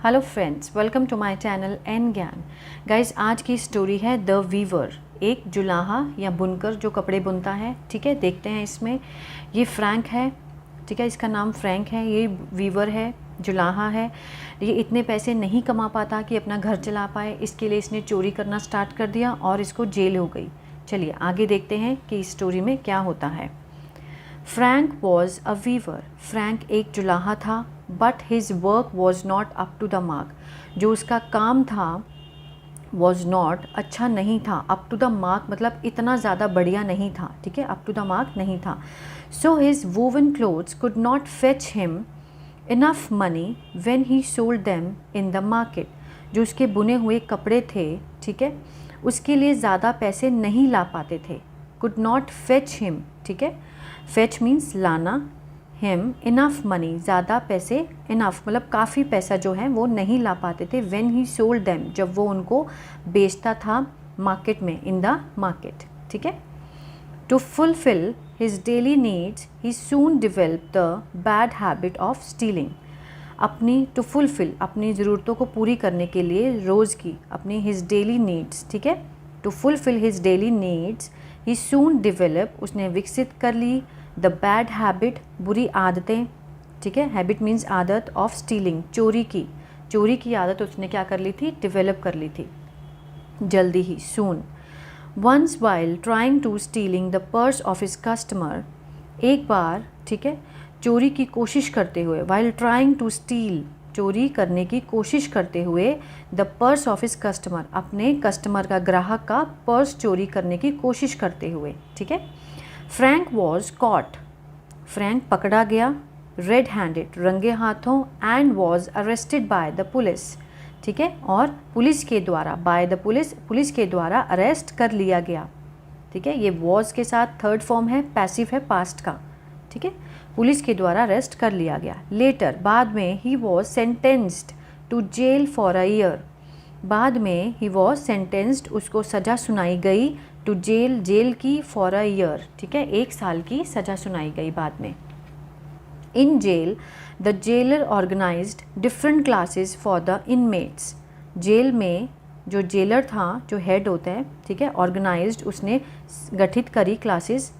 Hello friends, welcome to my channel N Gyan. Guys, आज की story है द वीवर, एक जुलाहा या बुनकर जो कपड़े बुनता है। ठीक है, देखते हैं इसमें। ये फ्रैंक है, ठीक है, इसका नाम फ्रैंक है। ये वीवर है, जुलाहा है। ये इतने पैसे नहीं कमा पाता कि अपना घर चला पाए, इसके लिए इसने चोरी करना स्टार्ट कर दिया और इसको जेल हो गई। चलिए आगे देखते हैं कि इस स्टोरी में क्या होता है। Frank was a weaver, Frank एक जुलाहा था। But his work was not up to the mark, जो उसका काम था वॉज नॉट, अच्छा नहीं था। अप टू द मार्क मतलब इतना ज़्यादा बढ़िया नहीं था। ठीक है, अप टू द मार्क नहीं था। So his woven clothes could not fetch him enough money when he sold them in the market. जो उसके बुने हुए कपड़े थे, ठीक है, उसके लिए ज़्यादा पैसे नहीं ला पाते थे। कुड नॉट फेच हिम, ठीक है, फेच मीन्स लाना, हिम इनफ मनी ज़्यादा पैसे, इनफ मतलब काफ़ी पैसा जो है वो नहीं ला पाते थे। व्हेन ही सोल्ड देम, जब वो उनको बेचता था मार्केट में, इन द मार्केट। ठीक है, to fulfil his daily needs he soon develop the bad habit of stealing. To fulfil, अपनी ज़रूरतों को पूरी करने के लिए, रोज़ की अपनी हिज डेली नीड्स, ठीक है, to fulfil his daily needs he soon develop, उसने विकसित कर ली, द बैड हैबिट, बुरी आदतें, ठीक है, हैबिट मीन्स आदत, ऑफ स्टीलिंग, चोरी की आदत उसने क्या कर ली थी, डिवेलप कर ली थी जल्दी ही, soon. Once while trying to stealing the purse of his customer, एक बार, ठीक है, चोरी की कोशिश करते हुए, वाइल ट्राइंग टू स्टील, चोरी करने की कोशिश करते हुए, the purse of his customer, अपने कस्टमर का, ग्राहक का पर्स चोरी करने की कोशिश करते हुए। ठीक है, फ्रैंक वॉज कॉट, फ्रैंक पकड़ा गया, रेड हैंडेड, रंगे हाथों, and was arrested by the police, ठीक है, और पुलिस के द्वारा, बाय द पुलिस, पुलिस के द्वारा अरेस्ट कर लिया गया। ठीक है, ये वॉज के साथ थर्ड फॉर्म है, पैसिव है पास्ट का। ठीक है, पुलिस के द्वारा अरेस्ट कर लिया गया। लेटर, बाद में, he was sentenced to jail for a year, बाद में ही वॉज सेंटेंस्ड, उसको सज़ा सुनाई गई, टू जेल, जेल की, फॉर अ ईयर, ठीक है, 1 साल की सज़ा सुनाई गई बाद में। In jail the jailer organised different classes for the inmates, jail में जो जेलर था, जो हेड होता है, ठीक है, ऑर्गेनाइज्ड, उसने गठित करी क्लासेस,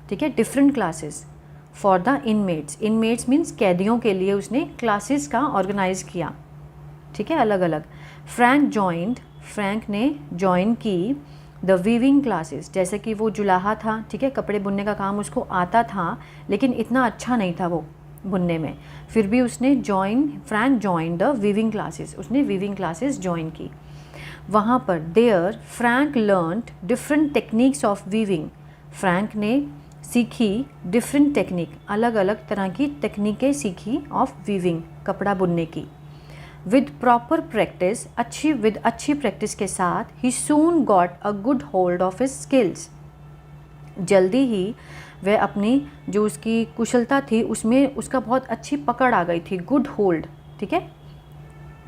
ठीक है, different classes for the inmates, inmates means कैदियों के लिए उसने क्लासेस का ऑर्गेनाइज किया। ठीक है, अलग अलग। फ्रैंक जॉइंड, फ्रैंक ने ज्वाइन की, द वीविंग क्लासेस, जैसे कि वो जुलाहा था, ठीक है, कपड़े बुनने का काम उसको आता था, लेकिन इतना अच्छा नहीं था वो बुनने में, फिर भी उसने Frank join the weaving classes, उसने वीविंग क्लासेस ज्वाइन की। वहाँ पर there Frank learned different techniques of weaving, Frank ने सीखी डिफरेंट टेक्निक, अलग अलग तरह की तकनीकें सीखी, ऑफ वीविंग, कपड़ा बुनने की। विद प्रॉपर प्रैक्टिस, अच्छी प्रैक्टिस के साथ, he soon got a good hold of his skills, जल्दी ही वह अपनी जो उसकी कुशलता थी उसमें उसका बहुत अच्छी पकड़ आ गई थी, गुड होल्ड, ठीक है,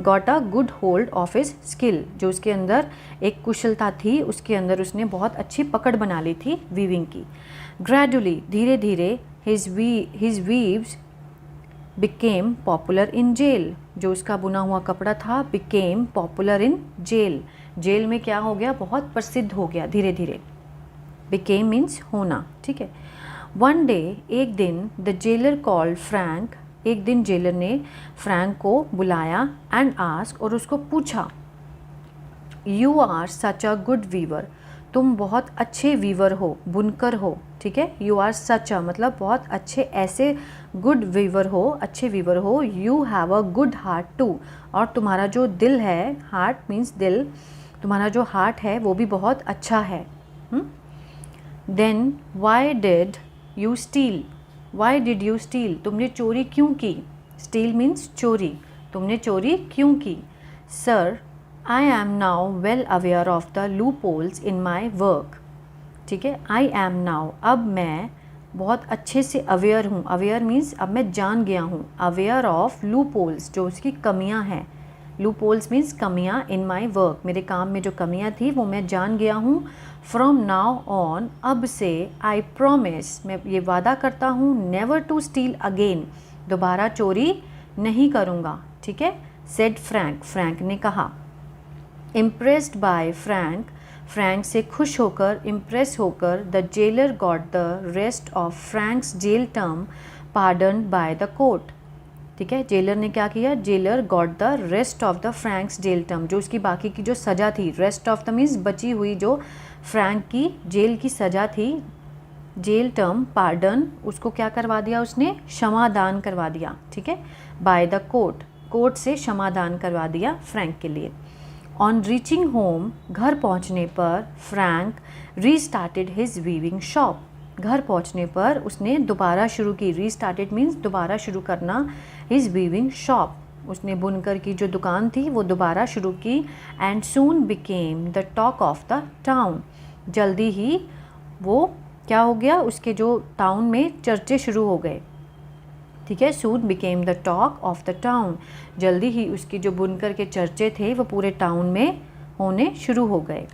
got a good hold of his skill, जो उसके अंदर एक कुशलता थी, उसके अंदर उसने बहुत अच्छी पकड़ बना ली थी वीविंग की। ग्रेजुअली, धीरे धीरे, his weaves became popular in jail, जो उसका बुना हुआ कपड़ा था, became popular in jail, jail में क्या हो गया, बहुत प्रसिद्ध हो गया धीरे धीरे। बिकेम मीन्स होना, ठीक है। वन डे, एक दिन, द जेलर कॉल्ड फ्रैंक, एक दिन जेलर ने फ्रैंक को बुलाया, एंड आस्क, और उसको पूछा, you are such a good weaver, तुम बहुत अच्छे वीवर हो, बुनकर हो, ठीक है, यू आर सच अ मतलब बहुत अच्छे, ऐसे, गुड वीवर हो, अच्छे वीवर हो, you have a good heart too, और तुम्हारा जो दिल है, हार्ट मीन्स दिल, तुम्हारा जो हार्ट है वो भी बहुत अच्छा है। Then why did you steal, why did you steal, तुमने चोरी क्यों की, स्टील मीन्स चोरी, तुमने चोरी क्यों की। Sir, I am now well aware of the loop holes in my work, ठीक है, आई एम नाउ, अब मैं बहुत अच्छे से अवेयर हूँ, अवेयर मीन्स अब मैं जान गया हूँ, अवेयर ऑफ लूप होल्स, जो उसकी कमियाँ हैं, लूप होल्स मीन्स कमियाँ, इन माई वर्क, मेरे काम में जो कमियाँ थी वो मैं जान गया हूँ। फ्रॉम नाउ ऑन, अब से, आई प्रॉमिस, मैं ये वादा करता हूँ, नेवर टू स्टील अगेन, दोबारा चोरी नहीं करूँगा, ठीक है, सेड फ्रैंक, फ्रैंक ने कहा। इम्प्रेस्ड बाय फ्रैंक, फ्रैंक से खुश होकर, इम्प्रेस होकर, the jailer got the rest of Frank's jail term pardon by the court. ठीक है, जेलर ने क्या किया, jailer got the rest of the Frank's jail term, जो उसकी बाकी की जो सज़ा थी, रेस्ट ऑफ द मीन्स बची हुई जो फ्रैंक की जेल की सज़ा थी, जेल टर्म पार्डन, उसको क्या करवा दिया उसने, क्षमादान करवा दिया। ठीक है, बाय द कोर्ट, कोर्ट से क्षमादान करवा दिया फ्रैंक के लिए। ऑन रीचिंग होम, घर पहुंचने पर, Frank restarted his weaving shop, घर पहुंचने पर उसने दोबारा शुरू की, रीस्टार्टेड मीन्स दोबारा शुरू करना, हिज वीविंग शॉप, उसने बुनकर की जो दुकान थी वो दोबारा शुरू की। And soon became the talk of the town, जल्दी ही वो क्या हो गया, उसके जो टाउन में चर्चे शुरू हो गए। ठीक है, soon became the talk of the town, जल्दी ही उसकी जो बुनकर के चर्चे थे वो पूरे टाउन में होने शुरू हो गए।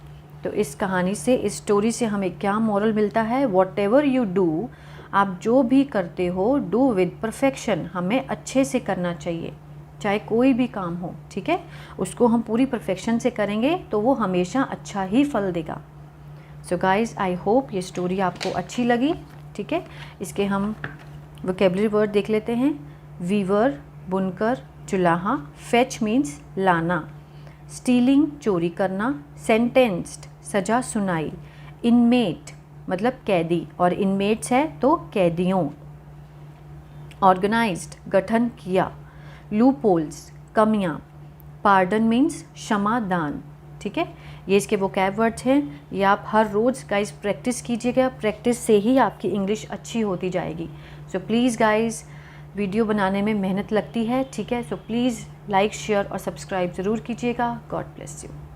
तो इस कहानी से, इस स्टोरी से हमें क्या मॉरल मिलता है, वॉट एवर यू डू, आप जो भी करते हो, डू विद परफेक्शन, हमें अच्छे से करना चाहिए, चाहे कोई भी काम हो। ठीक है, उसको हम पूरी परफेक्शन से करेंगे तो वो हमेशा अच्छा ही फल देगा। सो गाइज़, आई होप ये स्टोरी आपको अच्छी लगी। ठीक है, इसके हम वोकेबलरी वर्ड देख लेते हैं। वीवर बुनकर, जुलाहा, फेच मीन्स लाना, स्टीलिंग चोरी करना, सेंटेंस्ड सजा सुनाई, इनमेट मतलब कैदी, और इनमेट्स है तो कैदियों, ऑर्गेनाइज्ड गठन किया, लूपोल्स कमियाँ, पार्डन मीन्स क्षमा दान। ठीक है, ये इसके वोकैब वर्ड्स हैं, ये आप हर रोज़ गाइस प्रैक्टिस कीजिएगा, प्रैक्टिस से ही आपकी इंग्लिश अच्छी होती जाएगी। सो प्लीज़ गाइस, वीडियो बनाने में मेहनत लगती है। ठीक है, सो प्लीज़ लाइक शेयर और सब्सक्राइब ज़रूर कीजिएगा। God bless you.